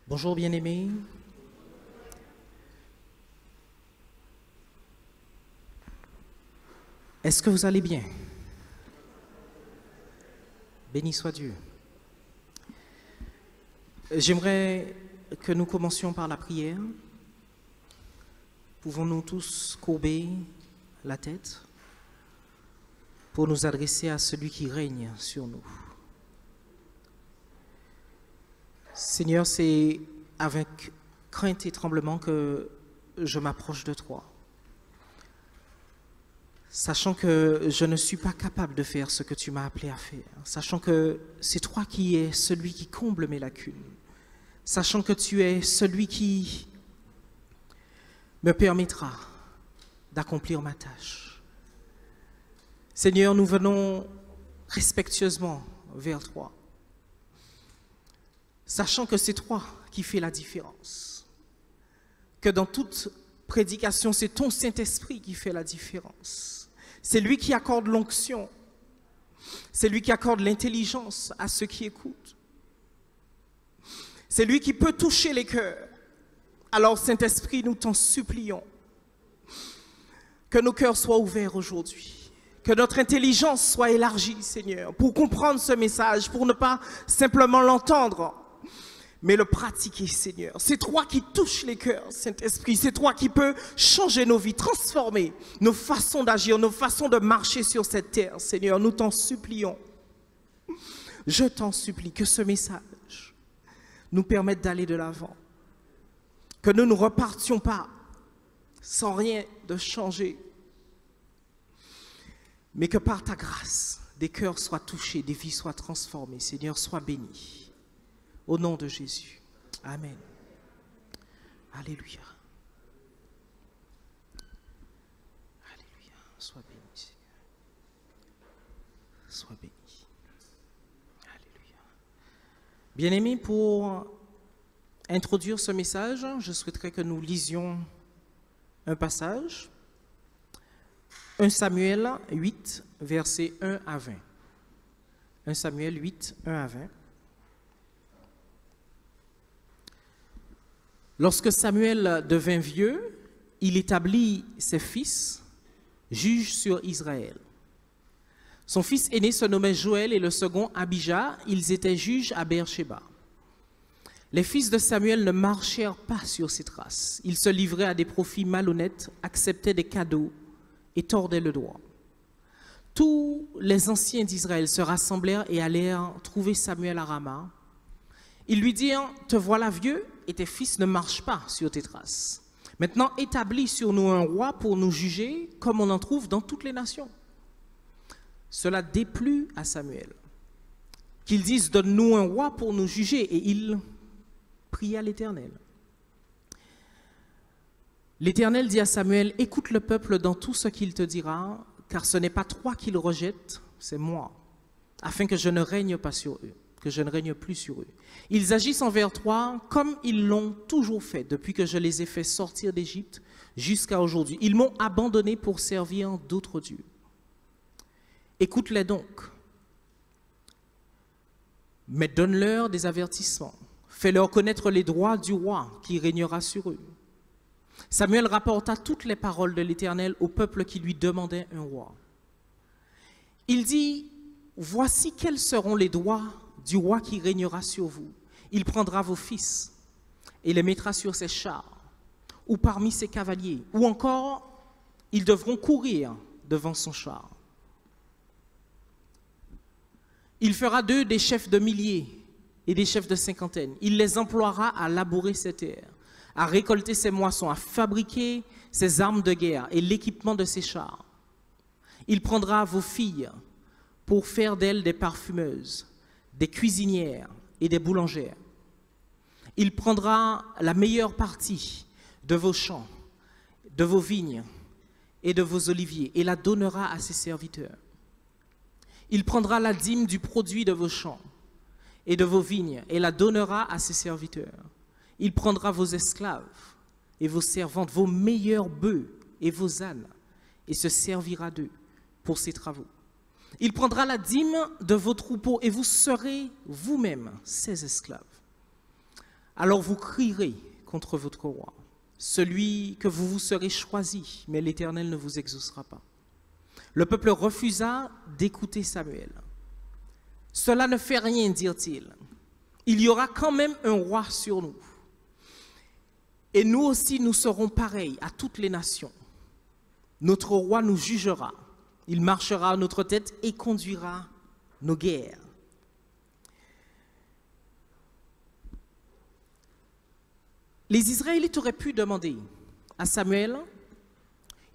Bonjour bien-aimés. Est-ce que vous allez bien? Béni soit Dieu. J'aimerais que nous commencions par la prière. Pouvons-nous tous courber la tête pour nous adresser à celui qui règne sur nous? Seigneur, c'est avec crainte et tremblement que je m'approche de toi, sachant que je ne suis pas capable de faire ce que tu m'as appelé à faire, sachant que c'est toi qui es celui qui comble mes lacunes, sachant que tu es celui qui me permettra d'accomplir ma tâche. Seigneur, nous venons respectueusement vers toi, sachant que c'est toi qui fais la différence, que dans toute prédication, c'est ton Saint-Esprit qui fait la différence. C'est lui qui accorde l'onction, c'est lui qui accorde l'intelligence à ceux qui écoutent. C'est lui qui peut toucher les cœurs. Alors Saint-Esprit, nous t'en supplions, que nos cœurs soient ouverts aujourd'hui, que notre intelligence soit élargie, Seigneur, pour comprendre ce message, pour ne pas simplement l'entendre, mais le pratiquer, Seigneur. C'est toi qui touches les cœurs, Saint-Esprit. C'est toi qui peux changer nos vies, transformer nos façons d'agir, nos façons de marcher sur cette terre, Seigneur. Nous t'en supplions. Je t'en supplie que ce message nous permette d'aller de l'avant. Que nous ne repartions pas sans rien de changer, mais que par ta grâce, des cœurs soient touchés, des vies soient transformées. Seigneur, sois béni. Au nom de Jésus. Amen. Alléluia. Alléluia. Sois béni, Seigneur. Sois béni. Alléluia. Bien-aimés, pour introduire ce message, je souhaiterais que nous lisions un passage. 1 Samuel 8, versets 1 à 20. 1 Samuel 8, 1 à 20. Lorsque Samuel devint vieux, il établit ses fils juges sur Israël. Son fils aîné se nommait Joël et le second Abijah. Ils étaient juges à Beersheba. Les fils de Samuel ne marchèrent pas sur ses traces. Ils se livraient à des profits malhonnêtes, acceptaient des cadeaux et tordaient le droit. Tous les anciens d'Israël se rassemblèrent et allèrent trouver Samuel à Rama. Ils lui dirent, « Te voilà vieux et tes fils ne marchent pas sur tes traces. Maintenant, établis sur nous un roi pour nous juger comme on en trouve dans toutes les nations. » Cela déplut à Samuel. Qu'ils disent, « Donne-nous un roi pour nous juger. » Et il pria l'Éternel. L'Éternel dit à Samuel, « Écoute le peuple dans tout ce qu'il te dira, car ce n'est pas toi qu'il rejette, c'est moi, afin que je ne règne pas sur eux. Que je ne règne plus sur eux. Ils agissent envers toi comme ils l'ont toujours fait depuis que je les ai fait sortir d'Égypte jusqu'à aujourd'hui. Ils m'ont abandonné pour servir d'autres dieux. Écoute-les donc, mais donne-leur des avertissements. Fais-leur connaître les droits du roi qui régnera sur eux. » Samuel rapporta toutes les paroles de l'Éternel au peuple qui lui demandait un roi. Il dit, « Voici quels seront les droits du roi qui régnera sur vous. Il prendra vos fils et les mettra sur ses chars ou parmi ses cavaliers, ou encore ils devront courir devant son char. Il fera d'eux des chefs de milliers et des chefs de cinquantaine. Il les emploiera à labourer ses terres, à récolter ses moissons, à fabriquer ses armes de guerre et l'équipement de ses chars. Il prendra vos filles pour faire d'elles des parfumeuses, des cuisinières et des boulangères. Il prendra la meilleure partie de vos champs, de vos vignes et de vos oliviers et la donnera à ses serviteurs. Il prendra la dîme du produit de vos champs et de vos vignes et la donnera à ses serviteurs. Il prendra vos esclaves et vos servantes, vos meilleurs bœufs et vos ânes et se servira d'eux pour ses travaux. Il prendra la dîme de vos troupeaux et vous serez vous-même ses esclaves. alors vous crierez contre votre roi, celui que vous vous serez choisi, mais l'Éternel ne vous exaucera pas. Le peuple refusa d'écouter Samuel. Cela ne fait rien, dirent-ils. Il y aura quand même un roi sur nous. Et nous aussi, nous serons pareils à toutes les nations. Notre roi nous jugera. Il marchera à notre tête et conduira nos guerres. Les Israélites auraient pu demander à Samuel,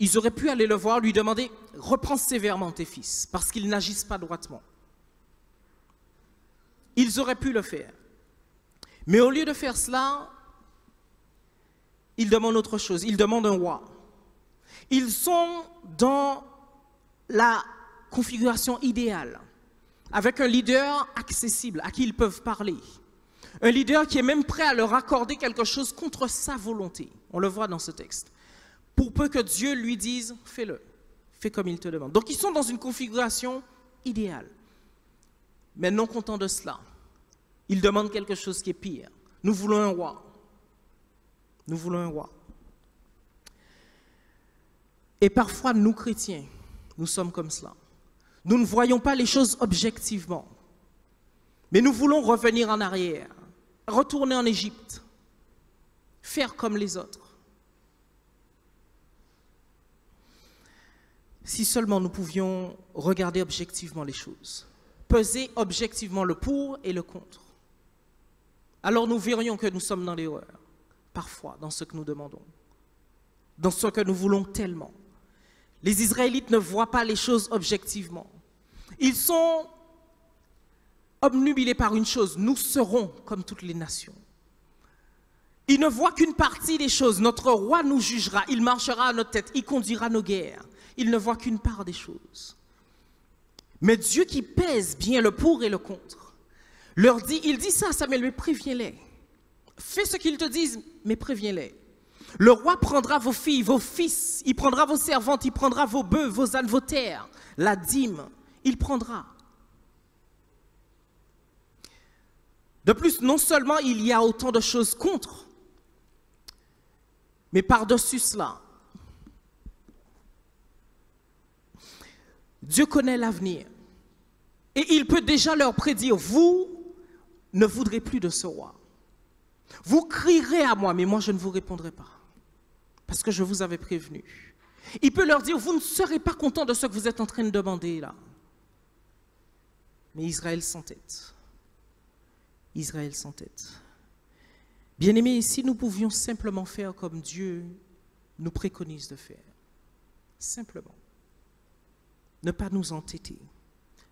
ils auraient pu aller le voir, lui demander « Reprends sévèrement tes fils, parce qu'ils n'agissent pas droitement. » Ils auraient pu le faire. Mais au lieu de faire cela, ils demandent autre chose, ils demandent un roi. Ils sont dans la configuration idéale, avec un leader accessible, à qui ils peuvent parler. Un leader qui est même prêt à leur accorder quelque chose contre sa volonté. On le voit dans ce texte. Pour peu que Dieu lui dise, fais-le, fais comme il te demande. Donc ils sont dans une configuration idéale. Mais non contents de cela, ils demandent quelque chose qui est pire. Nous voulons un roi. Nous voulons un roi. Et parfois, nous chrétiens, nous sommes comme cela. Nous ne voyons pas les choses objectivement. Mais nous voulons revenir en arrière, retourner en Égypte, faire comme les autres. Si seulement nous pouvions regarder objectivement les choses, peser objectivement le pour et le contre, alors nous verrions que nous sommes dans l'erreur, parfois, dans ce que nous demandons, dans ce que nous voulons tellement. Les Israélites ne voient pas les choses objectivement. Ils sont obnubilés par une chose, nous serons comme toutes les nations. Ils ne voient qu'une partie des choses. Notre roi nous jugera, il marchera à notre tête, il conduira nos guerres. Ils ne voient qu'une part des choses. Mais Dieu qui pèse bien le pour et le contre, leur dit, il dit ça à Samuel, mais préviens-les. Fais ce qu'ils te disent, mais préviens-les. Le roi prendra vos filles, vos fils, il prendra vos servantes, il prendra vos bœufs, vos ânes, vos terres, la dîme, il prendra. De plus, non seulement il y a autant de choses contre, mais par-dessus cela, Dieu connaît l'avenir. Et il peut déjà leur prédire, vous ne voudrez plus de ce roi. Vous crierez à moi, mais moi je ne vous répondrai pas. Parce que je vous avais prévenu. Il peut leur dire, vous ne serez pas content de ce que vous êtes en train de demander là. Mais Israël s'entête. Israël s'entête. Bien-aimés, si nous pouvions simplement faire comme Dieu nous préconise de faire, simplement, ne pas nous entêter,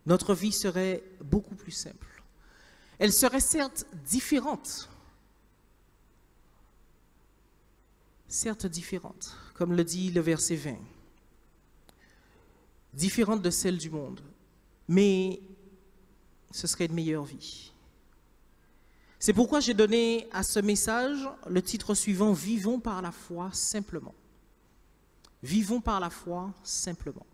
notre vie serait beaucoup plus simple. Elle serait certes différente, comme le dit le verset 20, différente de celle du monde, mais ce serait une meilleure vie. C'est pourquoi j'ai donné à ce message le titre suivant, « Vivons par la foi simplement ». Vivons par la foi simplement.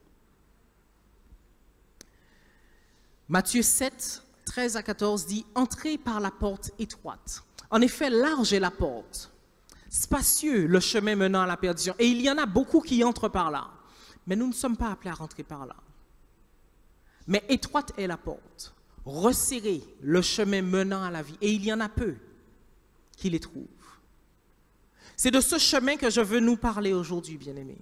Matthieu 7, 13 à 14 dit « Entrez par la porte étroite. En effet, large est la porte. Spacieux le chemin menant à la perdition. Et il y en a beaucoup qui entrent par là. Mais nous ne sommes pas appelés à rentrer par là. Mais étroite est la porte. Resserré le chemin menant à la vie. Et il y en a peu qui les trouvent. C'est de ce chemin que je veux nous parler aujourd'hui, bien-aimés.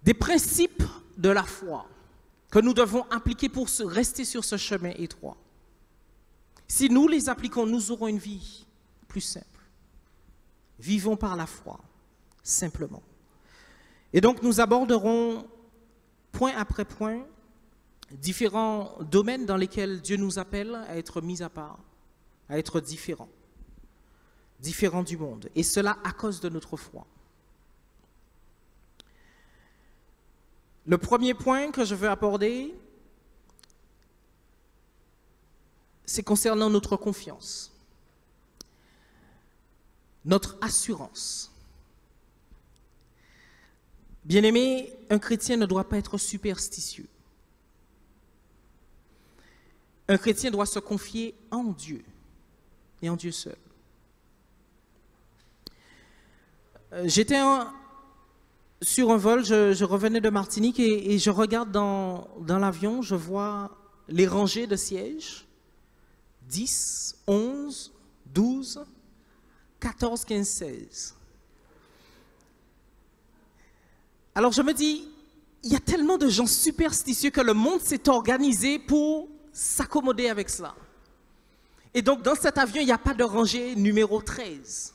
Des principes de la foi que nous devons appliquer pour rester sur ce chemin étroit. Si nous les appliquons, nous aurons une vie plus simple. Vivons par la foi, simplement. Et donc nous aborderons, point après point, différents domaines dans lesquels Dieu nous appelle à être mis à part, à être différents du monde. Et cela à cause de notre foi. Le premier point que je veux aborder, c'est concernant notre confiance, notre assurance. Bien-aimé, un chrétien ne doit pas être superstitieux. Un chrétien doit se confier en Dieu et en Dieu seul. J'étais sur un vol, je revenais de Martinique et je regarde dans l'avion, je vois les rangées de sièges, 10, 11, 12, 14, 15, 16. Alors je me dis, il y a tellement de gens superstitieux que le monde s'est organisé pour s'accommoder avec cela. Et donc dans cet avion, il n'y a pas de rangée numéro 13,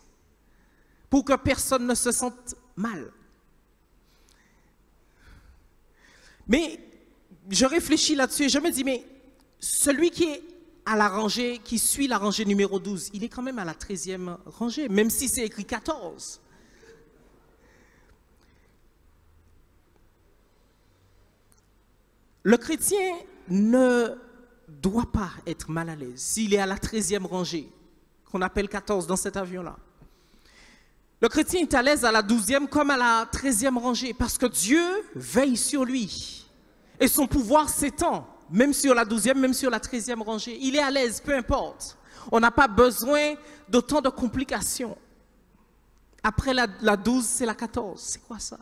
pour que personne ne se sente mal. Mais je réfléchis là-dessus et je me dis, mais celui qui est à la rangée, qui suit la rangée numéro 12, il est quand même à la 13e rangée, même si c'est écrit 14. Le chrétien ne doit pas être mal à l'aise s'il est à la 13e rangée, qu'on appelle 14 dans cet avion-là. Le chrétien est à l'aise à la 12e comme à la 13e rangée parce que Dieu veille sur lui. Et son pouvoir s'étend, même sur la 12e, même sur la 13e rangée. Il est à l'aise, peu importe. On n'a pas besoin d'autant de complications. Après la 12, c'est la 14. C'est quoi ça?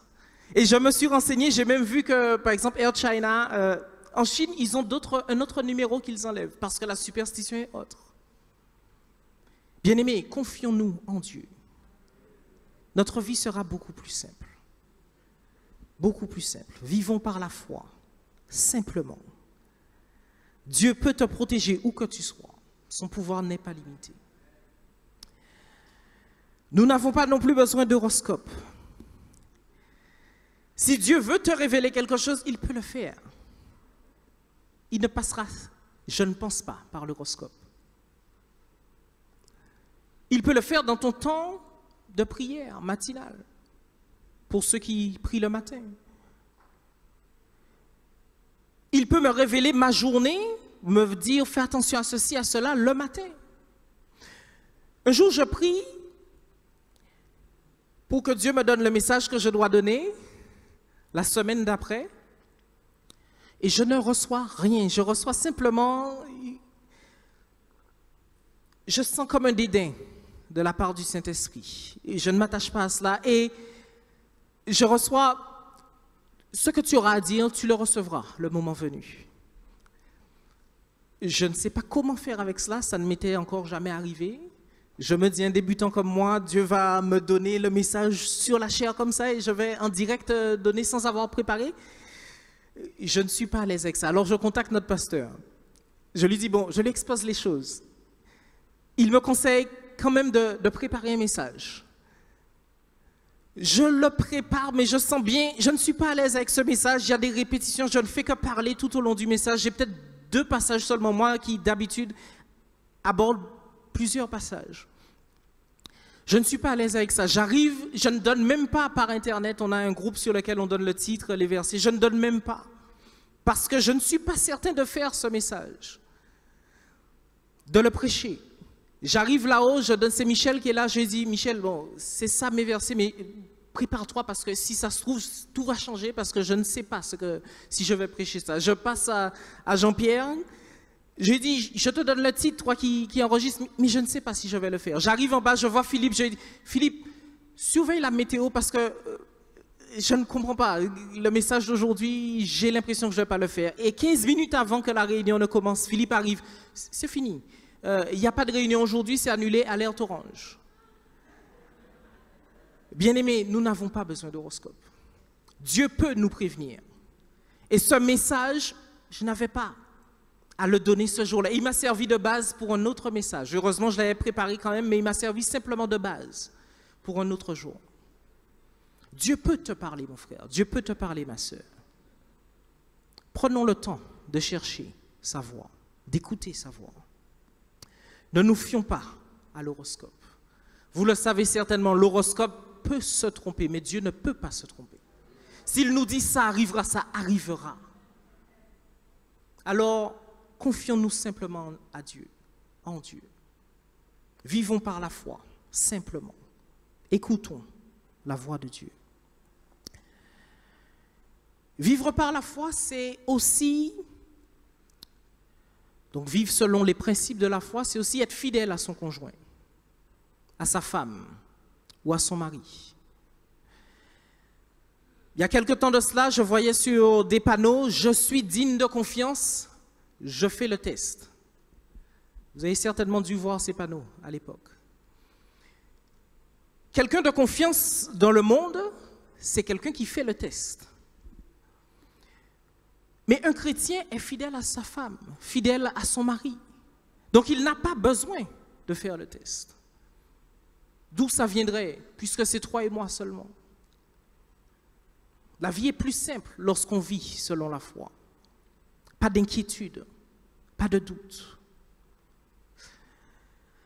Et je me suis renseigné, j'ai même vu que, par exemple, Air China, en Chine, ils ont un autre numéro qu'ils enlèvent parce que la superstition est autre. Bien-aimés, confions-nous en Dieu. Notre vie sera beaucoup plus simple. Beaucoup plus simple. Vivons par la foi, simplement. Dieu peut te protéger où que tu sois. Son pouvoir n'est pas limité. Nous n'avons pas non plus besoin d'horoscope. Si Dieu veut te révéler quelque chose, il peut le faire. Il ne passera, je ne pense pas, par l'horoscope. Il peut le faire dans ton temps de prière matinale, pour ceux qui prient le matin. Il peut me révéler ma journée, me dire fais attention à ceci, à cela, le matin. Un jour, je prie pour que Dieu me donne le message que je dois donner la semaine d'après, et je ne reçois rien. Je reçois simplement, je sens comme un dédain de la part du Saint-Esprit. Et je ne m'attache pas à cela. Et je reçois ce que tu auras à dire, tu le recevras le moment venu. Je ne sais pas comment faire avec cela, ça ne m'était encore jamais arrivé. Je me dis, un débutant comme moi, Dieu va me donner le message sur la chair comme ça et je vais en direct donner sans avoir préparé. Je ne suis pas à l'aise avec ça. Alors je contacte notre pasteur. Je lui dis, bon, je lui expose les choses. Il me conseille quand même de préparer un message. Je le prépare, mais je sens bien, je ne suis pas à l'aise avec ce message. Il y a des répétitions, je ne fais que parler tout au long du message. J'ai peut-être 2 passages seulement, moi qui d'habitude aborde plusieurs passages. Je ne suis pas à l'aise avec ça. J'arrive, je ne donne même pas par Internet. On a un groupe sur lequel on donne le titre, les versets. Je ne donne même pas. Parce que je ne suis pas certain de faire ce message. De le prêcher. J'arrive là-haut, je donne, c'est Michel qui est là, je dis, Michel, bon, c'est ça mes versets, mais prépare-toi parce que si ça se trouve, tout va changer parce que je ne sais pas si je vais prêcher ça. Je passe à Jean-Pierre, je lui dis, je te donne le titre, toi qui enregistre, mais je ne sais pas si je vais le faire. J'arrive en bas, je vois Philippe, je lui dis, Philippe, surveille la météo parce que je ne comprends pas. Le message d'aujourd'hui, j'ai l'impression que je ne vais pas le faire. Et 15 minutes avant que la réunion ne commence, Philippe arrive, c'est fini. Il n'y a pas de réunion aujourd'hui, c'est annulé, alerte orange. Bien-aimés, nous n'avons pas besoin d'horoscope. Dieu peut nous prévenir. Et ce message, je n'avais pas à le donner ce jour-là. Il m'a servi de base pour un autre message. Heureusement, je l'avais préparé quand même, mais il m'a servi simplement de base pour un autre jour. Dieu peut te parler, mon frère. Dieu peut te parler, ma sœur. Prenons le temps de chercher sa voix, d'écouter sa voix. Ne nous fions pas à l'horoscope. Vous le savez certainement, l'horoscope peut se tromper, mais Dieu ne peut pas se tromper. S'il nous dit ça arrivera, ça arrivera. Alors, confions-nous simplement à Dieu, en Dieu. Vivons par la foi, simplement. Écoutons la voix de Dieu. Vivre par la foi, c'est aussi... Donc vivre selon les principes de la foi, c'est aussi être fidèle à son conjoint, à sa femme ou à son mari. Il y a quelque temps de cela, je voyais sur des panneaux « Je suis digne de confiance, je fais le test ». Vous avez certainement dû voir ces panneaux à l'époque. Quelqu'un de confiance dans le monde, c'est quelqu'un qui fait le test. Mais un chrétien est fidèle à sa femme, fidèle à son mari. Donc il n'a pas besoin de faire le test. D'où ça viendrait, puisque c'est toi et moi seulement. La vie est plus simple lorsqu'on vit selon la foi. Pas d'inquiétude, pas de doute.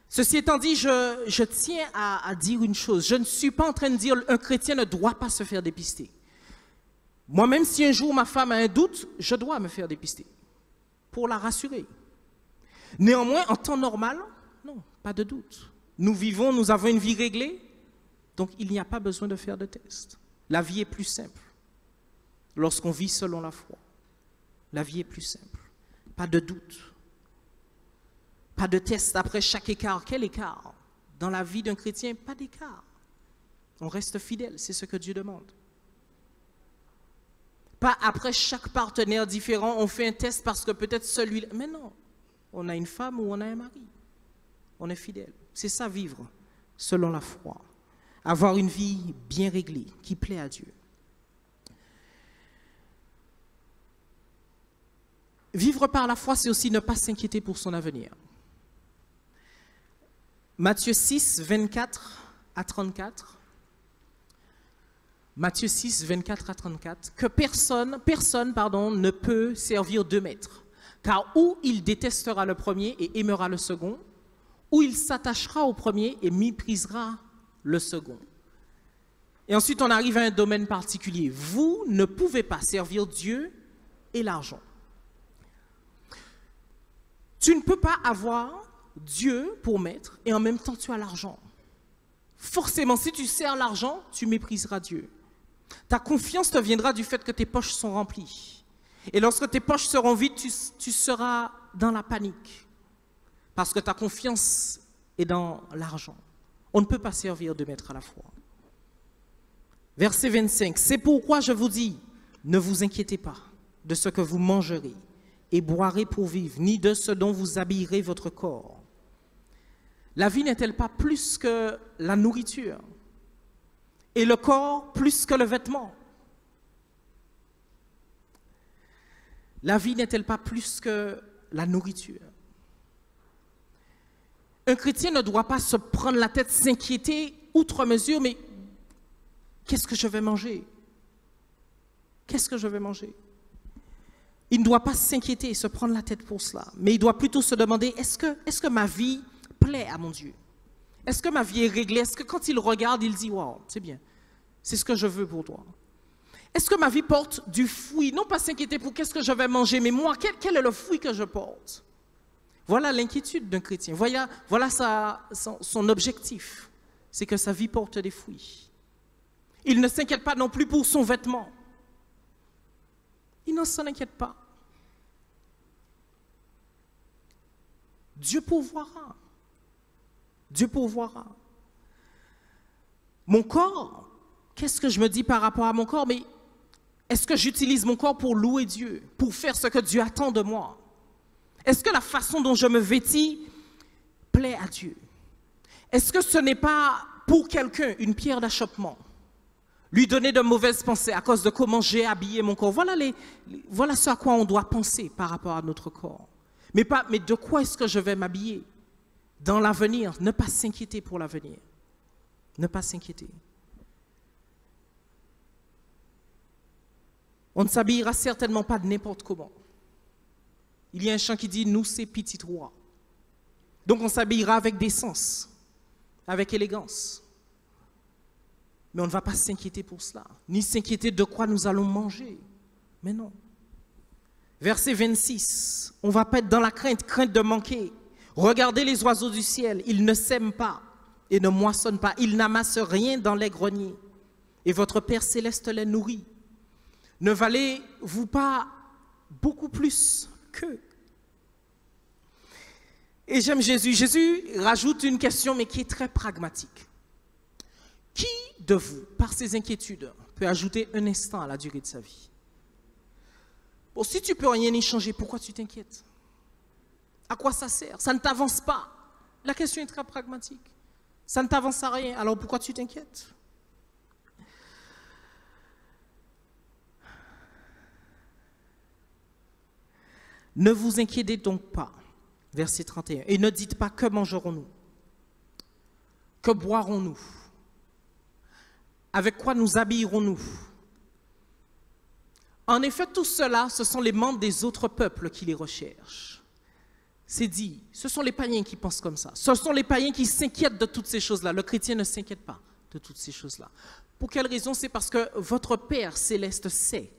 Ceci étant dit, je tiens à dire une chose. Je ne suis pas en train de dire qu'un chrétien ne doit pas se faire dépister. Moi-même, si un jour ma femme a un doute, je dois me faire dépister pour la rassurer. Néanmoins, en temps normal, non, pas de doute. Nous vivons, nous avons une vie réglée, donc il n'y a pas besoin de faire de test. La vie est plus simple lorsqu'on vit selon la foi. La vie est plus simple. Pas de doute. Pas de test après chaque écart. Quel écart? Dans la vie d'un chrétien, pas d'écart. On reste fidèle, c'est ce que Dieu demande. Pas après chaque partenaire différent, on fait un test parce que peut-être celui-là... Mais non, on a une femme ou on a un mari. On est fidèle. C'est ça vivre selon la foi. Avoir une vie bien réglée, qui plaît à Dieu. Vivre par la foi, c'est aussi ne pas s'inquiéter pour son avenir. Matthieu 6, 24 à 34. Matthieu 6, 24 à 34. Que personne ne peut servir deux maîtres. Car ou il détestera le premier et aimera le second, ou il s'attachera au premier et méprisera le second. Et ensuite, on arrive à un domaine particulier. Vous ne pouvez pas servir Dieu et l'argent. Tu ne peux pas avoir Dieu pour maître et en même temps tu as l'argent. Forcément, si tu sers l'argent, tu mépriseras Dieu. Ta confiance te viendra du fait que tes poches sont remplies. Et lorsque tes poches seront vides, tu seras dans la panique. Parce que ta confiance est dans l'argent. On ne peut pas servir deux maîtres à la fois. Verset 25. C'est pourquoi je vous dis, ne vous inquiétez pas de ce que vous mangerez et boirez pour vivre, ni de ce dont vous habillerez votre corps. La vie n'est-elle pas plus que la nourriture et le corps plus que le vêtement? La vie n'est-elle pas plus que la nourriture? Un chrétien ne doit pas se prendre la tête, s'inquiéter outre mesure, mais qu'est-ce que je vais manger? Qu'est-ce que je vais manger? Il ne doit pas s'inquiéter et se prendre la tête pour cela, mais il doit plutôt se demander, est-ce que ma vie plaît à mon Dieu? Est-ce que ma vie est réglée? Est-ce que quand il regarde, il dit, wow, c'est bien, c'est ce que je veux pour toi? Est-ce que ma vie porte du fruit? Non pas s'inquiéter pour qu'est-ce que je vais manger, mais moi, quel est le fruit que je porte? Voilà l'inquiétude d'un chrétien. Voilà son objectif, c'est que sa vie porte des fruits. Il ne s'inquiète pas non plus pour son vêtement. Il ne s'en inquiète pas. Dieu pourvoira. Dieu pourvoira. Mon corps, qu'est-ce que je me dis par rapport à mon corps? Mais est-ce que j'utilise mon corps pour louer Dieu, pour faire ce que Dieu attend de moi? Est-ce que la façon dont je me vêtis plaît à Dieu? Est-ce que ce n'est pas pour quelqu'un une pierre d'achoppement? Lui donner de mauvaises pensées à cause de comment j'ai habillé mon corps. Voilà ce à quoi on doit penser par rapport à notre corps. Mais de quoi est-ce que je vais m'habiller dans l'avenir? Ne pas s'inquiéter pour l'avenir. Ne pas s'inquiéter. On ne s'habillera certainement pas de n'importe comment. Il y a un chant qui dit « Nous, c'est petit roi ». Donc on s'habillera avec décence, avec élégance. Mais on ne va pas s'inquiéter pour cela, ni s'inquiéter de quoi nous allons manger. Mais non. Verset 26, on ne va pas être dans la crainte de manquer. Regardez les oiseaux du ciel, ils ne sèment pas et ne moissonnent pas, ils n'amassent rien dans les greniers. Et votre Père céleste les nourrit. Ne valez-vous pas beaucoup plus qu'eux? Et j'aime Jésus. Jésus rajoute une question, mais qui est très pragmatique. Qui de vous, par ses inquiétudes, peut ajouter un instant à la durée de sa vie? Bon, si tu ne peux rien y changer, pourquoi tu t'inquiètes? À quoi ça sert? Ça ne t'avance pas. La question est très pragmatique. Ça ne t'avance à rien, alors pourquoi tu t'inquiètes? Ne vous inquiétez donc pas, verset 31, et ne dites pas que mangerons-nous, que boirons-nous, avec quoi nous habillerons-nous. En effet, tout cela, ce sont les membres des autres peuples qui les recherchent. C'est dit, ce sont les païens qui pensent comme ça. Ce sont les païens qui s'inquiètent de toutes ces choses-là. Le chrétien ne s'inquiète pas de toutes ces choses-là. Pour quelle raison? C'est parce que votre Père céleste sait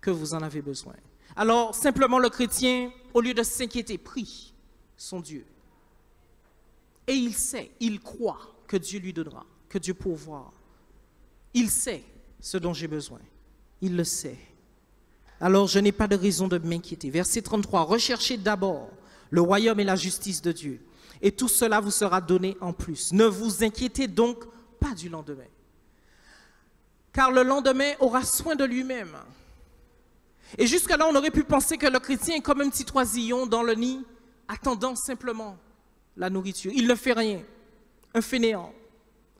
que vous en avez besoin. Alors, simplement, le chrétien, au lieu de s'inquiéter, prie son Dieu. Et il sait, il croit que Dieu lui donnera, que Dieu pourvoira. Il sait ce dont j'ai besoin. Il le sait. Alors, je n'ai pas de raison de m'inquiéter. Verset 33, recherchez d'abord le royaume et la justice de Dieu, et tout cela vous sera donné en plus. Ne vous inquiétez donc pas du lendemain, car le lendemain aura soin de lui-même. Et jusqu'à là, on aurait pu penser que le chrétien est comme un petit oisillon dans le nid, attendant simplement la nourriture. Il ne fait rien, un fainéant.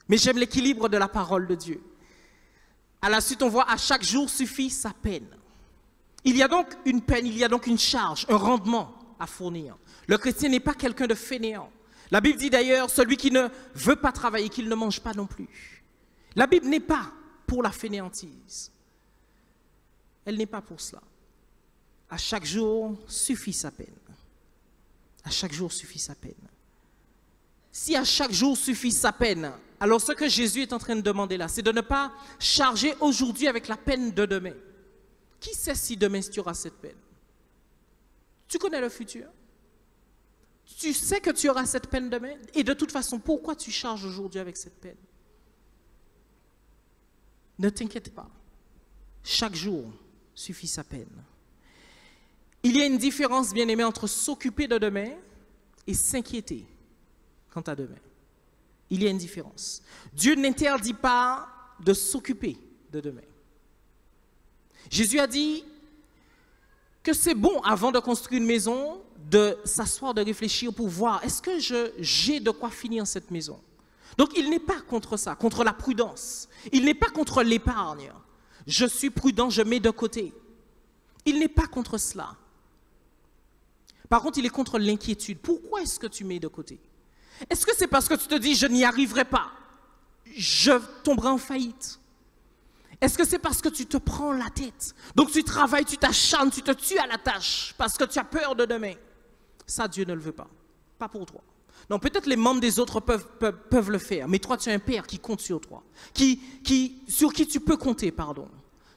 Mais j'aime l'équilibre de la parole de Dieu. À la suite, on voit à chaque jour suffit sa peine. Il y a donc une peine, il y a donc une charge, un rendement à fournir. Le chrétien n'est pas quelqu'un de fainéant. La Bible dit d'ailleurs, celui qui ne veut pas travailler, qu'il ne mange pas non plus. La Bible n'est pas pour la fainéantise. Elle n'est pas pour cela. À chaque jour suffit sa peine. À chaque jour suffit sa peine. Si à chaque jour suffit sa peine, alors ce que Jésus est en train de demander là, c'est de ne pas charger aujourd'hui avec la peine de demain. Qui sait si demain tu auras cette peine? Tu connais le futur. Tu sais que tu auras cette peine demain. Et de toute façon, pourquoi tu charges aujourd'hui avec cette peine? Ne t'inquiète pas. Chaque jour suffit sa peine. Il y a une différence, bien-aimé, entre s'occuper de demain et s'inquiéter quant à demain. Il y a une différence. Dieu n'interdit pas de s'occuper de demain. Jésus a dit que c'est bon, avant de construire une maison, de s'asseoir, de réfléchir pour voir, est-ce que j'ai de quoi finir cette maison? Donc, il n'est pas contre ça, contre la prudence. Il n'est pas contre l'épargne. Je suis prudent, je mets de côté. Il n'est pas contre cela. Par contre, il est contre l'inquiétude. Pourquoi est-ce que tu mets de côté? Est-ce que c'est parce que tu te dis, je n'y arriverai pas, je tomberai en faillite? Est-ce que c'est parce que tu te prends la tête? Donc tu travailles, tu t'acharnes, tu te tues à la tâche parce que tu as peur de demain. Ça, Dieu ne le veut pas. Pas pour toi. Non, peut-être les membres des autres peuvent le faire, mais toi, tu as un Père qui compte sur toi, sur qui tu peux compter, pardon.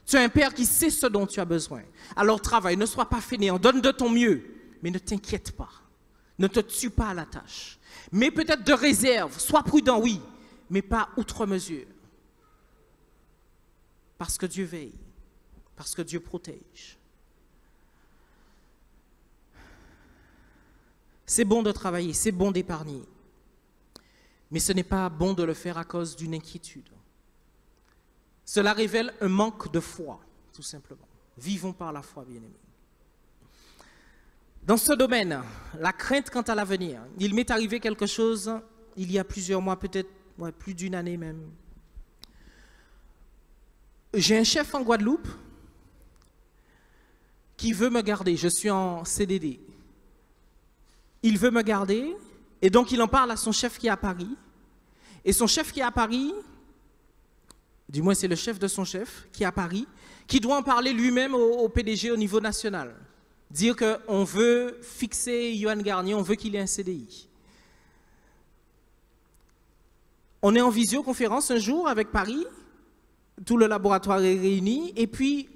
Tu as un Père qui sait ce dont tu as besoin. Alors travaille, ne sois pas fainéant, donne de ton mieux, mais ne t'inquiète pas. Ne te tue pas à la tâche. Mais peut-être de réserve, sois prudent, oui, mais pas outre mesure. Parce que Dieu veille, parce que Dieu protège. C'est bon de travailler, c'est bon d'épargner, mais ce n'est pas bon de le faire à cause d'une inquiétude. Cela révèle un manque de foi, tout simplement. Vivons par la foi, bien-aimés. Dans ce domaine, la crainte quant à l'avenir, il m'est arrivé quelque chose il y a plusieurs mois, peut-être plus d'une année même. J'ai un chef en Guadeloupe qui veut me garder. Je suis en CDD. Il veut me garder et donc il en parle à son chef qui est à Paris. Et son chef qui est à Paris, du moins c'est le chef de son chef qui est à Paris, qui doit en parler lui-même au PDG au niveau national. Dire qu'on veut fixer Yohan Garnier, on veut qu'il ait un CDI. On est en visioconférence un jour avec Paris, tout le laboratoire est réuni, et puis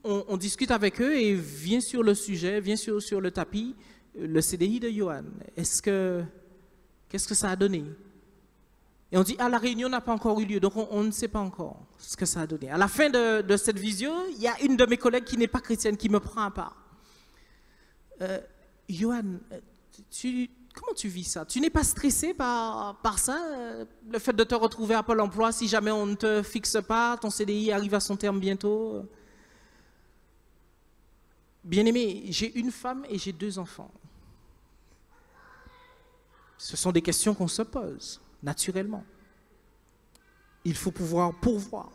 on discute avec eux et vient sur le sujet, vient sur le tapis, le CDI de Yohan. Qu'est-ce que ça a donné? Et on dit, la réunion n'a pas encore eu lieu, donc on ne sait pas encore ce que ça a donné. À la fin de cette visio, il y a une de mes collègues qui n'est pas chrétienne qui me prend à part. Yohan, Comment tu vis ça? Tu n'es pas stressé par ça, le fait de te retrouver à Pôle emploi si jamais on ne te fixe pas, ton CDI arrive à son terme bientôt? Bien-aimé, j'ai une femme et j'ai 2 enfants. Ce sont des questions qu'on se pose, naturellement. Il faut pouvoir pourvoir.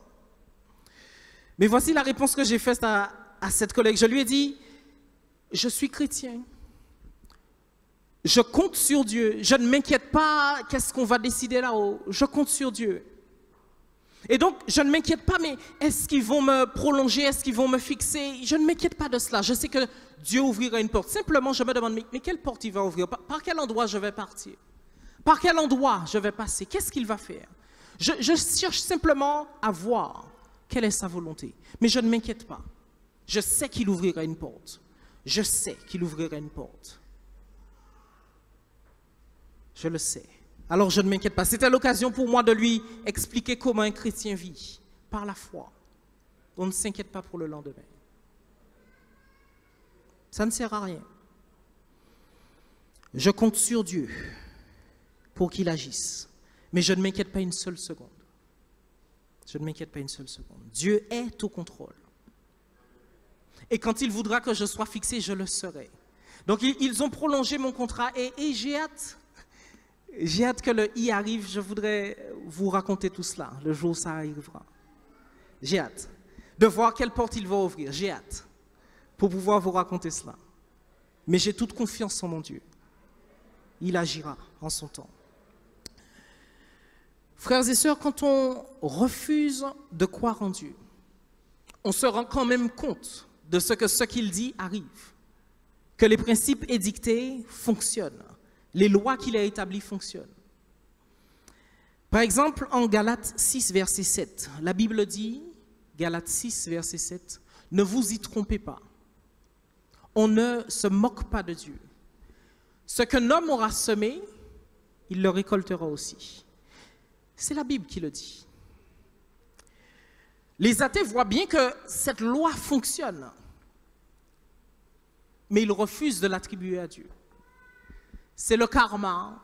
Mais voici la réponse que j'ai faite à cette collègue. Je lui ai dit, je suis chrétien. Je compte sur Dieu. Je ne m'inquiète pas qu'est-ce qu'on va décider là-haut. Je compte sur Dieu. Et donc, je ne m'inquiète pas, mais est-ce qu'ils vont me prolonger? Est-ce qu'ils vont me fixer? Je ne m'inquiète pas de cela. Je sais que Dieu ouvrira une porte. Simplement, je me demande, mais quelle porte il va ouvrir? Par quel endroit je vais partir? Par quel endroit je vais passer? Qu'est-ce qu'il va faire? Je cherche simplement à voir quelle est sa volonté. Mais je ne m'inquiète pas. Je sais qu'il ouvrira une porte. Je sais qu'il ouvrira une porte. Je le sais. Alors je ne m'inquiète pas. C'était l'occasion pour moi de lui expliquer comment un chrétien vit. Par la foi. On ne s'inquiète pas pour le lendemain. Ça ne sert à rien. Je compte sur Dieu pour qu'il agisse. Mais je ne m'inquiète pas une seule seconde. Je ne m'inquiète pas une seule seconde. Dieu est au contrôle. Et quand il voudra que je sois fixé, je le serai. Donc ils ont prolongé mon contrat et j'ai hâte. J'ai hâte que le I arrive. Je voudrais vous raconter tout cela le jour où ça arrivera. J'ai hâte de voir quelle porte il va ouvrir. J'ai hâte pour pouvoir vous raconter cela. Mais j'ai toute confiance en mon Dieu. Il agira en son temps. Frères et sœurs, quand on refuse de croire en Dieu, on se rend quand même compte de ce qu'il dit arrive, que les principes édictés fonctionnent, les lois qu'il a établies fonctionnent. Par exemple, en Galates 6, verset 7, la Bible dit, Galates 6, verset 7, « Ne vous y trompez pas, on ne se moque pas de Dieu. Ce qu'un homme aura semé, il le récoltera aussi. » C'est la Bible qui le dit. Les athées voient bien que cette loi fonctionne, mais ils refusent de l'attribuer à Dieu. C'est le karma,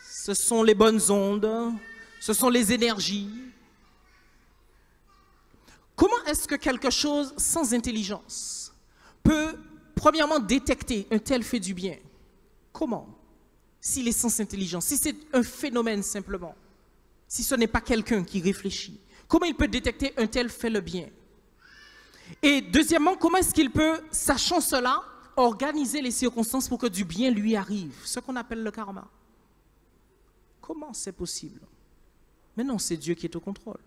ce sont les bonnes ondes, ce sont les énergies. Comment est-ce que quelque chose sans intelligence peut, premièrement, détecter un tel fait du bien? Comment? S'il est sans intelligence, si c'est un phénomène simplement. Si ce n'est pas quelqu'un qui réfléchit, comment il peut détecter un tel fait le bien? Et deuxièmement, comment est-ce qu'il peut, sachant cela, organiser les circonstances pour que du bien lui arrive? Ce qu'on appelle le karma. Comment c'est possible? Mais non, c'est Dieu qui est au contrôle.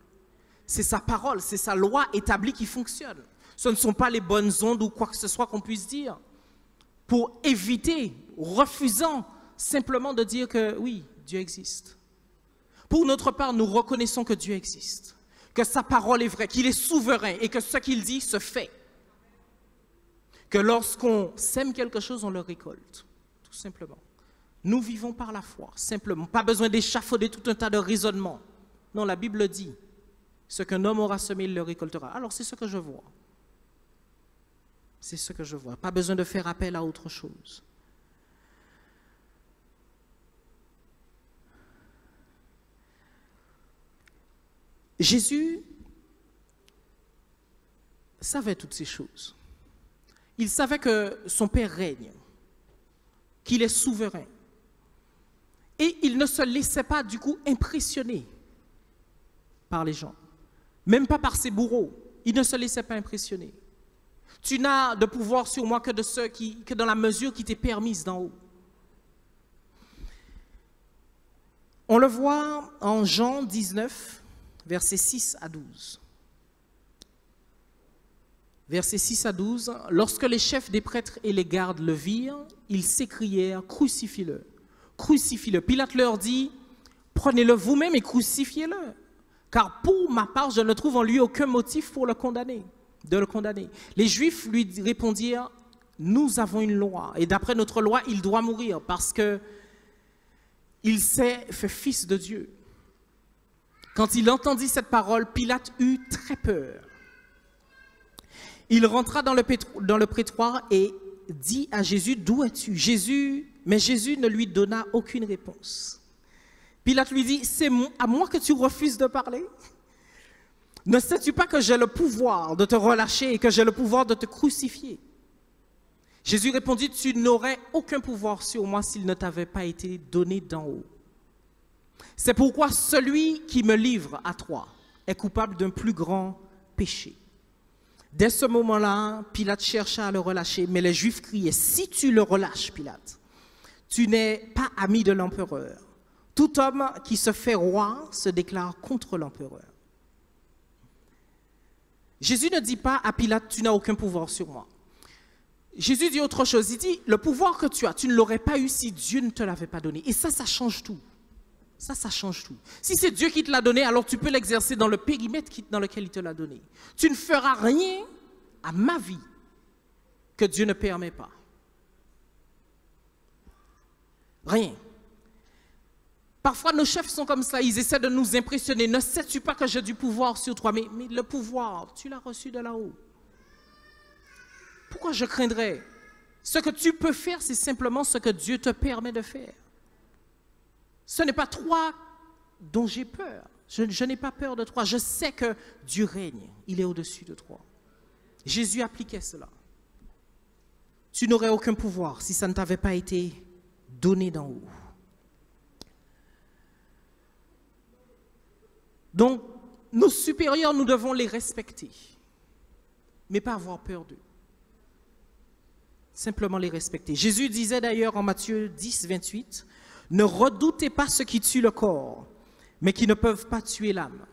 C'est sa parole, c'est sa loi établie qui fonctionne. Ce ne sont pas les bonnes ondes ou quoi que ce soit qu'on puisse dire pour éviter, refusant simplement de dire que oui, Dieu existe. Pour notre part, nous reconnaissons que Dieu existe, que sa parole est vraie, qu'il est souverain et que ce qu'il dit se fait. Que lorsqu'on sème quelque chose, on le récolte, tout simplement. Nous vivons par la foi, simplement. Pas besoin d'échafauder tout un tas de raisonnements. Non, la Bible dit, ce qu'un homme aura semé, il le récoltera. Alors c'est ce que je vois. C'est ce que je vois. Pas besoin de faire appel à autre chose. Jésus savait toutes ces choses. Il savait que son Père règne, qu'il est souverain. Et il ne se laissait pas du coup impressionner par les gens, même pas par ses bourreaux. Il ne se laissait pas impressionner. Tu n'as de pouvoir sur moi que dans la mesure qui t'est permise d'en haut. On le voit en Jean 19, versets 6 à 12. Versets 6 à 12. Lorsque les chefs des prêtres et les gardes le virent, ils s'écrièrent, crucifie-le, crucifie-le. Pilate leur dit, prenez-le vous-même et crucifiez-le. Car pour ma part, je ne trouve en lui aucun motif pour de le condamner. Les Juifs lui répondirent, nous avons une loi, et d'après notre loi, il doit mourir parce que il s'est fait fils de Dieu. Quand il entendit cette parole, Pilate eut très peur. Il rentra dans le prétoire et dit à Jésus, d'où es-tu? Jésus mais Jésus ne lui donna aucune réponse. Pilate lui dit, c'est à moi que tu refuses de parler? Ne sais-tu pas que j'ai le pouvoir de te relâcher et que j'ai le pouvoir de te crucifier? Jésus répondit, tu n'aurais aucun pouvoir sur moi s'il ne t'avait pas été donné d'en haut. C'est pourquoi celui qui me livre à toi est coupable d'un plus grand péché. Dès ce moment-là, Pilate chercha à le relâcher, mais les Juifs criaient, si tu le relâches, Pilate, tu n'es pas ami de l'empereur. Tout homme qui se fait roi se déclare contre l'empereur. Jésus ne dit pas à Pilate, tu n'as aucun pouvoir sur moi. Jésus dit autre chose, il dit, le pouvoir que tu as, tu ne l'aurais pas eu si Dieu ne te l'avait pas donné. Et ça change tout. Ça change tout. Si c'est Dieu qui te l'a donné, alors tu peux l'exercer dans le périmètre dans lequel il te l'a donné. Tu ne feras rien à ma vie que Dieu ne permet pas. Rien. Parfois, nos chefs sont comme ça, ils essaient de nous impressionner. Ne sais-tu pas que j'ai du pouvoir sur toi? Mais le pouvoir, tu l'as reçu de là-haut. Pourquoi je craindrais? Ce que tu peux faire, c'est simplement ce que Dieu te permet de faire. Ce n'est pas toi dont j'ai peur. Je n'ai pas peur de toi. Je sais que Dieu règne. Il est au-dessus de toi. Jésus appliquait cela. Tu n'aurais aucun pouvoir si ça ne t'avait pas été donné d'en haut. Donc, nos supérieurs, nous devons les respecter, mais pas avoir peur d'eux. Simplement les respecter. Jésus disait d'ailleurs en Matthieu 10, 28, « Ne redoutez pas ceux qui tuent le corps, mais qui ne peuvent pas tuer l'âme.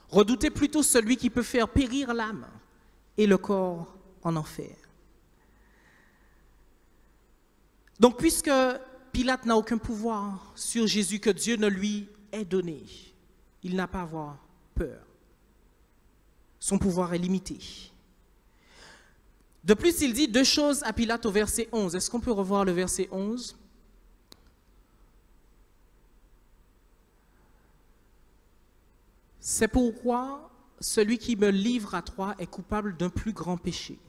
Redoutez plutôt celui qui peut faire périr l'âme et le corps en enfer. » Donc, puisque Pilate n'a aucun pouvoir sur Jésus que Dieu ne lui ait donné, il n'a pas à avoir peur. Son pouvoir est limité. De plus, il dit deux choses à Pilate au verset 11. Est-ce qu'on peut revoir le verset 11? C'est pourquoi celui qui me livre à toi est coupable d'un plus grand péché.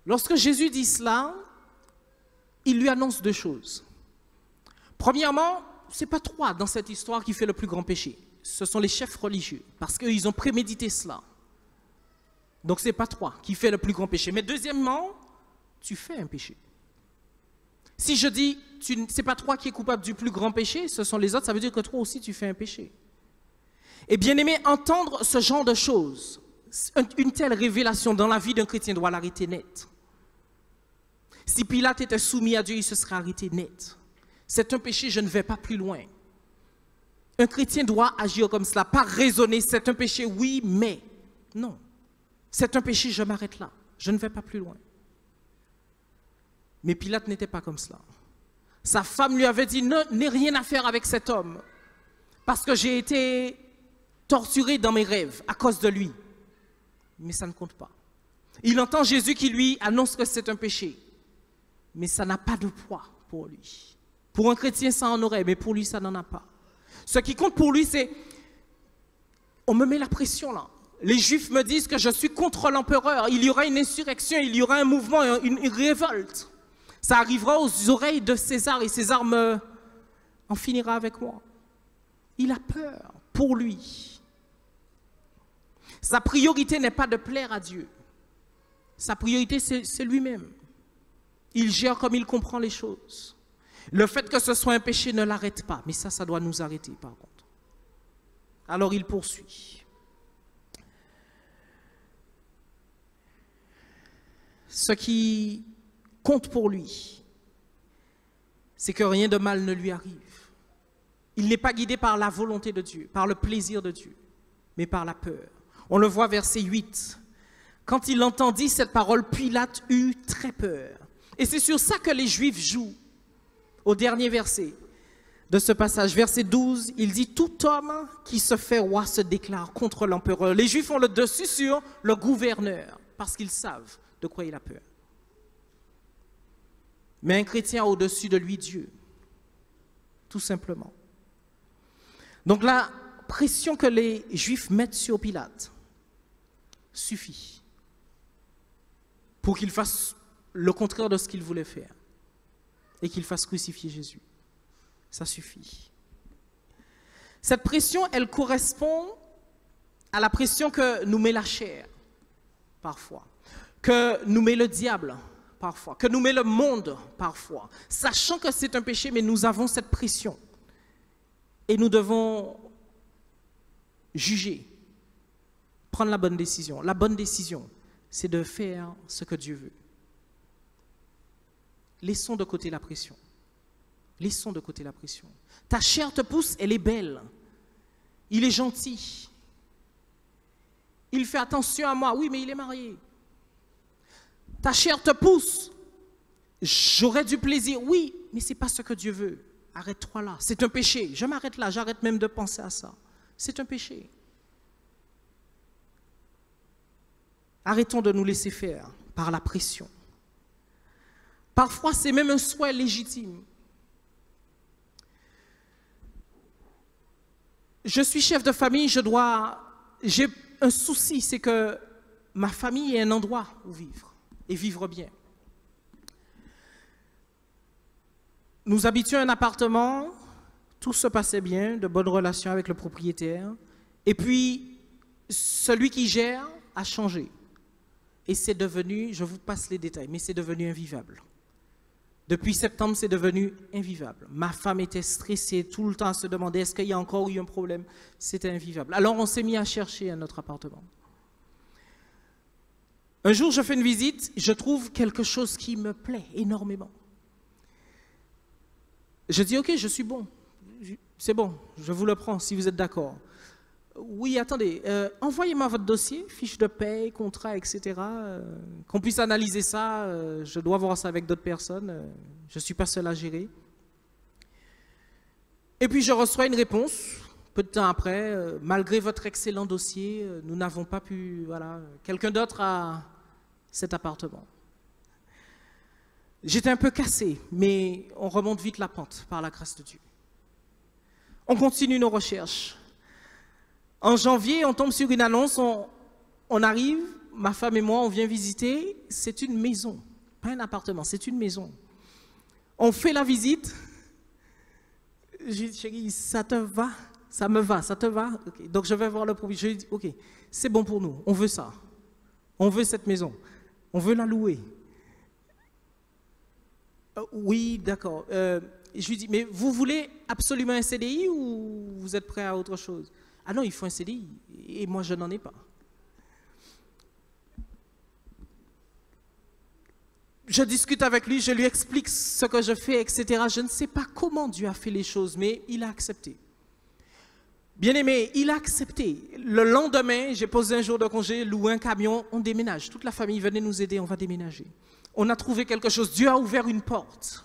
Lorsque Jésus dit cela, il lui annonce deux choses. Premièrement, ce n'est pas toi dans cette histoire qui fait le plus grand péché. Ce sont les chefs religieux, parce qu'ils ont prémédité cela. Donc ce n'est pas toi qui fais le plus grand péché. Mais deuxièmement, tu fais un péché. Si je dis, ce n'est pas toi qui es coupable du plus grand péché, ce sont les autres, ça veut dire que toi aussi tu fais un péché. Et bien aimé, entendre ce genre de choses, une telle révélation dans la vie d'un chrétien doit l'arrêter net. Si Pilate était soumis à Dieu, il se serait arrêté net. C'est un péché, je ne vais pas plus loin. Un chrétien doit agir comme cela, pas raisonner, c'est un péché, oui, mais non. C'est un péché, je m'arrête là, je ne vais pas plus loin. Mais Pilate n'était pas comme cela. Sa femme lui avait dit, n'aie rien à faire avec cet homme, parce que j'ai été torturé dans mes rêves à cause de lui. Mais ça ne compte pas. Il entend Jésus qui lui annonce que c'est un péché, mais ça n'a pas de poids pour lui. Pour un chrétien, ça en aurait, mais pour lui, ça n'en a pas. Ce qui compte pour lui, c'est, on me met la pression là. Les Juifs me disent que je suis contre l'empereur. Il y aura une insurrection, il y aura un mouvement, une révolte. Ça arrivera aux oreilles de César et César en finira avec moi. Il a peur pour lui. Sa priorité n'est pas de plaire à Dieu. Sa priorité, c'est lui-même. Il gère comme il comprend les choses. Le fait que ce soit un péché ne l'arrête pas. Mais ça doit nous arrêter par contre. Alors il poursuit. Ce qui compte pour lui, c'est que rien de mal ne lui arrive. Il n'est pas guidé par la volonté de Dieu, par le plaisir de Dieu, mais par la peur. On le voit verset 8. Quand il entendit cette parole, Pilate eut très peur. Et c'est sur ça que les Juifs jouent. Au dernier verset de ce passage, verset 12, il dit « Tout homme qui se fait roi se déclare contre l'empereur ». Les Juifs ont le dessus sur le gouverneur, parce qu'ils savent de quoi il a peur. Mais un chrétien a au-dessus de lui Dieu, tout simplement. Donc la pression que les Juifs mettent sur Pilate suffit pour qu'il fasse le contraire de ce qu'il voulait faire. et qu'il fasse crucifier Jésus. Ça suffit. Cette pression, elle correspond à la pression que nous met la chair, parfois, que nous met le diable, parfois, que nous met le monde, parfois. Sachant que c'est un péché, mais nous avons cette pression. Et nous devons juger, prendre la bonne décision. La bonne décision, c'est de faire ce que Dieu veut. Laissons de côté la pression. Laissons de côté la pression. Ta chair te pousse, elle est belle. Il est gentil. Il fait attention à moi. Oui, mais il est marié. Ta chair te pousse. J'aurais du plaisir. Oui, mais ce n'est pas ce que Dieu veut. Arrête-toi là. C'est un péché. Je m'arrête là. J'arrête même de penser à ça. C'est un péché. Arrêtons de nous laisser faire par la pression. Parfois, c'est même un souhait légitime. Je suis chef de famille, j'ai un souci, c'est que ma famille ait un endroit où vivre et vivre bien. Nous habitions un appartement, tout se passait bien, de bonnes relations avec le propriétaire. Et puis, celui qui gère a changé. Et c'est devenu, je vous passe les détails, mais c'est devenu invivable. Depuis septembre, c'est devenu invivable. Ma femme était stressée tout le temps à se demander est-ce qu'il y a encore eu un problème. C'était invivable. Alors on s'est mis à chercher un autre appartement. Un jour, je fais une visite, je trouve quelque chose qui me plaît énormément. Je dis ok, je suis bon. C'est bon, je vous le prends si vous êtes d'accord. Oui, attendez, envoyez-moi votre dossier, fiche de paie, contrat, etc. Qu'on puisse analyser ça. Je dois voir ça avec d'autres personnes. Je ne suis pas seul à gérer. Et puis je reçois une réponse, peu de temps après. Malgré votre excellent dossier, nous n'avons pas pu... Voilà, quelqu'un d'autre a cet appartement. J'étais un peu cassé, mais on remonte vite la pente par la grâce de Dieu. On continue nos recherches. En janvier, on tombe sur une annonce, on arrive, ma femme et moi, on vient visiter, c'est une maison, pas un appartement, c'est une maison. On fait la visite, je dis, chérie, ça te va? Ça me va, ça te va? Okay. Donc je vais voir le propriétaire, je lui dis, ok, c'est bon pour nous, on veut ça, on veut cette maison, on veut la louer. Oui, d'accord. Je lui dis, mais vous voulez absolument un CDI ou vous êtes prêt à autre chose? Ah non, il faut un CDI, et moi je n'en ai pas. Je discute avec lui, je lui explique ce que je fais, etc. Je ne sais pas comment Dieu a fait les choses, mais il a accepté. Bien-aimé, il a accepté. Le lendemain, j'ai posé un jour de congé, loué un camion, on déménage. Toute la famille venait nous aider, on va déménager. On a trouvé quelque chose, Dieu a ouvert une porte.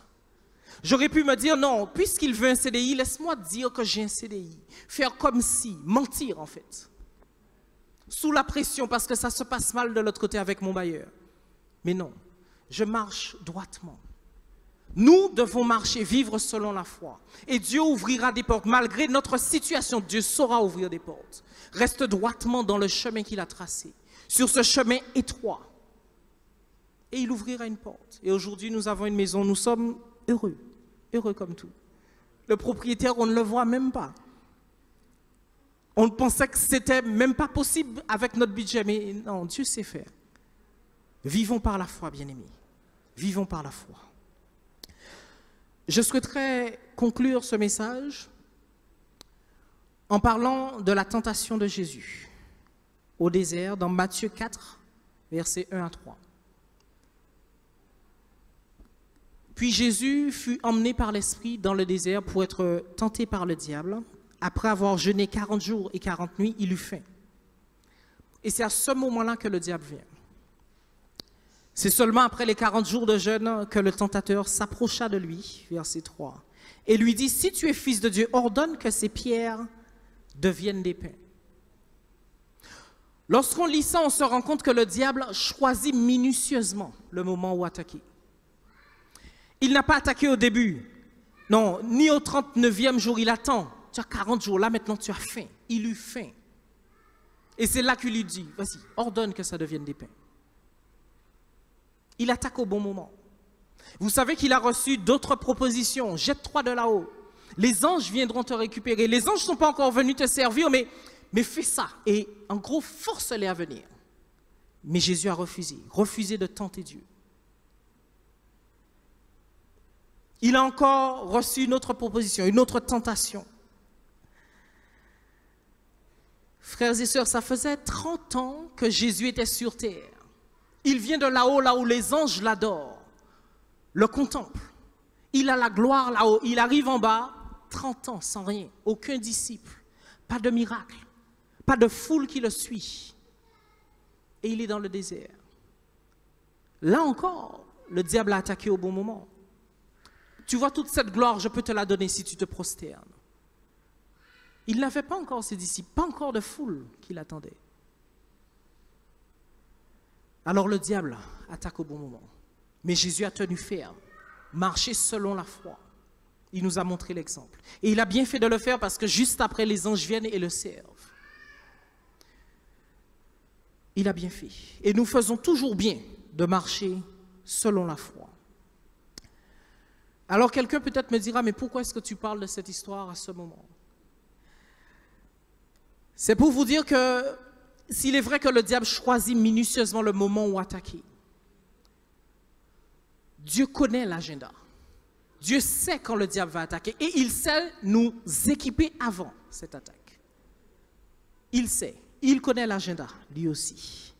J'aurais pu me dire, non, puisqu'il veut un CDI, laisse-moi dire que j'ai un CDI. Faire comme si, mentir en fait. Sous la pression, parce que ça se passe mal de l'autre côté avec mon bailleur. Mais non, je marche droitement. Nous devons marcher, vivre selon la foi. Et Dieu ouvrira des portes. Malgré notre situation, Dieu saura ouvrir des portes. Reste droitement dans le chemin qu'il a tracé. Sur ce chemin étroit. Et il ouvrira une porte. Et aujourd'hui, nous avons une maison, nous sommes heureux. Heureux comme tout. Le propriétaire, on ne le voit même pas. On pensait que c'était même pas possible avec notre budget, mais non, Dieu sait faire. Vivons par la foi, bien-aimés. Vivons par la foi. Je souhaiterais conclure ce message en parlant de la tentation de Jésus au désert dans Matthieu 4, versets 1 à 3. Puis Jésus fut emmené par l'Esprit dans le désert pour être tenté par le diable. Après avoir jeûné 40 jours et 40 nuits, il eut faim. Et c'est à ce moment-là que le diable vient. C'est seulement après les 40 jours de jeûne que le tentateur s'approcha de lui, verset 3, et lui dit, si tu es fils de Dieu, ordonne que ces pierres deviennent des pains. Lorsqu'on lit ça, on se rend compte que le diable choisit minutieusement le moment où attaquer. Il n'a pas attaqué au début. Non, ni au 39e jour, il attend. Tu as 40 jours, là maintenant tu as faim. Il eut faim. Et c'est là qu'il lui dit, vas-y, ordonne que ça devienne des pains. Il attaque au bon moment. Vous savez qu'il a reçu d'autres propositions. Jette-toi de là-haut. Les anges viendront te récupérer. Les anges ne sont pas encore venus te servir, mais fais ça. Et en gros, force-les à venir. Mais Jésus a refusé de tenter Dieu. Il a encore reçu une autre proposition, une autre tentation. Frères et sœurs, ça faisait 30 ans que Jésus était sur terre. Il vient de là-haut, là où les anges l'adorent, le contemplent. Il a la gloire là-haut. Il arrive en bas, 30 ans sans rien, aucun disciple, pas de miracle, pas de foule qui le suit. Et il est dans le désert. Là encore, le diable l'a attaqué au bon moment. Tu vois, toute cette gloire, je peux te la donner si tu te prosternes. Il n'avait pas encore ses disciples, pas encore de foule qui l'attendait. Alors le diable attaque au bon moment. Mais Jésus a tenu ferme, marché selon la foi. Il nous a montré l'exemple. Et il a bien fait de le faire parce que juste après, les anges viennent et le servent. Il a bien fait. Et nous faisons toujours bien de marcher selon la foi. Alors quelqu'un peut-être me dira, mais pourquoi est-ce que tu parles de cette histoire à ce moment? C'est pour vous dire que s'il est vrai que le diable choisit minutieusement le moment où attaquer, Dieu connaît l'agenda. Dieu sait quand le diable va attaquer et il sait nous équiper avant cette attaque. Il sait, il connaît l'agenda, lui aussi.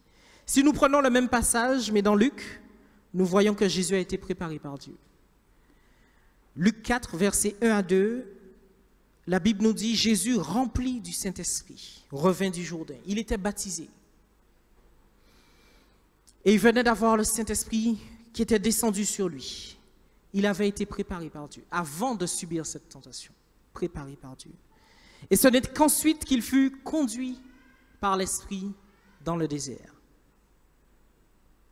Si nous prenons le même passage, mais dans Luc, nous voyons que Jésus a été préparé par Dieu. Luc 4, versets 1 à 2, la Bible nous dit, Jésus, rempli du Saint-Esprit, revint du Jourdain. Il était baptisé. Et il venait d'avoir le Saint-Esprit qui était descendu sur lui. Il avait été préparé par Dieu avant de subir cette tentation. Préparé par Dieu. Et ce n'est qu'ensuite qu'il fut conduit par l'Esprit dans le désert,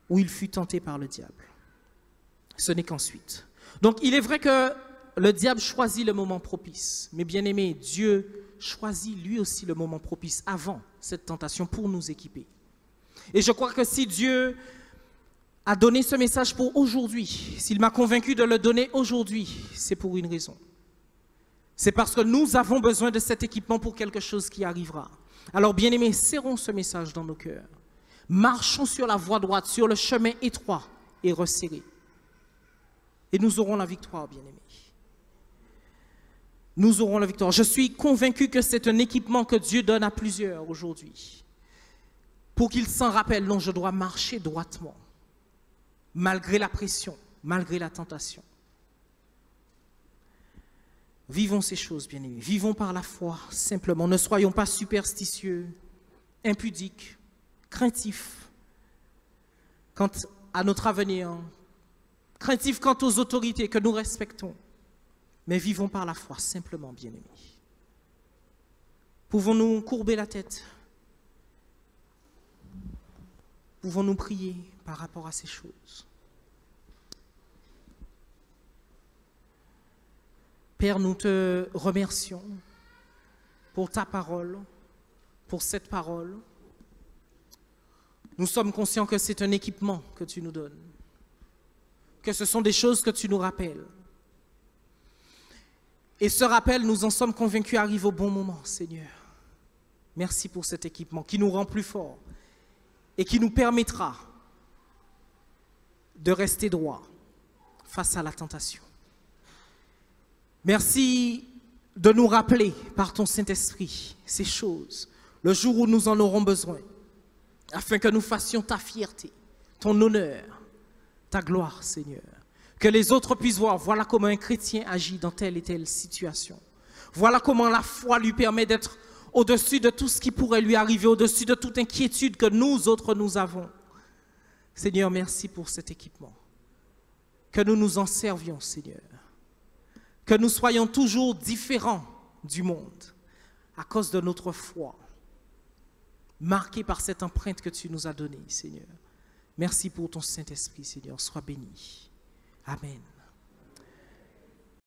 où il fut tenté par le diable. Ce n'est qu'ensuite. Donc, il est vrai que le diable choisit le moment propice. Mais bien aimé, Dieu choisit lui aussi le moment propice avant cette tentation pour nous équiper. Et je crois que si Dieu a donné ce message pour aujourd'hui, s'il m'a convaincu de le donner aujourd'hui, c'est pour une raison. C'est parce que nous avons besoin de cet équipement pour quelque chose qui arrivera. Alors, bien aimé, serrons ce message dans nos cœurs. Marchons sur la voie droite, sur le chemin étroit et resserré. Et nous aurons la victoire, bien-aimés. Nous aurons la victoire. Je suis convaincu que c'est un équipement que Dieu donne à plusieurs aujourd'hui. Pour qu'ils s'en rappellent, non, je dois marcher droitement. Malgré la pression, malgré la tentation. Vivons ces choses, bien-aimés. Vivons par la foi, simplement. Ne soyons pas superstitieux, impudiques, craintifs quant à notre avenir, craintifs quant aux autorités que nous respectons, mais vivons par la foi, simplement, bien-aimés. Pouvons-nous courber la tête? Pouvons-nous prier par rapport à ces choses? Père, nous te remercions pour ta parole, pour cette parole. Nous sommes conscients que c'est un équipement que tu nous donnes, que ce sont des choses que tu nous rappelles. Et ce rappel, nous en sommes convaincus, arrive au bon moment, Seigneur. Merci pour cet équipement qui nous rend plus forts et qui nous permettra de rester droit face à la tentation. Merci de nous rappeler par ton Saint-Esprit ces choses, le jour où nous en aurons besoin, afin que nous fassions ta fierté, ton honneur, ta gloire, Seigneur. Que les autres puissent voir, voilà comment un chrétien agit dans telle et telle situation. Voilà comment la foi lui permet d'être au-dessus de tout ce qui pourrait lui arriver, au-dessus de toute inquiétude que nous autres nous avons. Seigneur, merci pour cet équipement. Que nous nous en servions, Seigneur. Que nous soyons toujours différents du monde à cause de notre foi, marqués par cette empreinte que tu nous as donnée, Seigneur. Merci pour ton Saint-Esprit, Seigneur. Sois béni. Amen.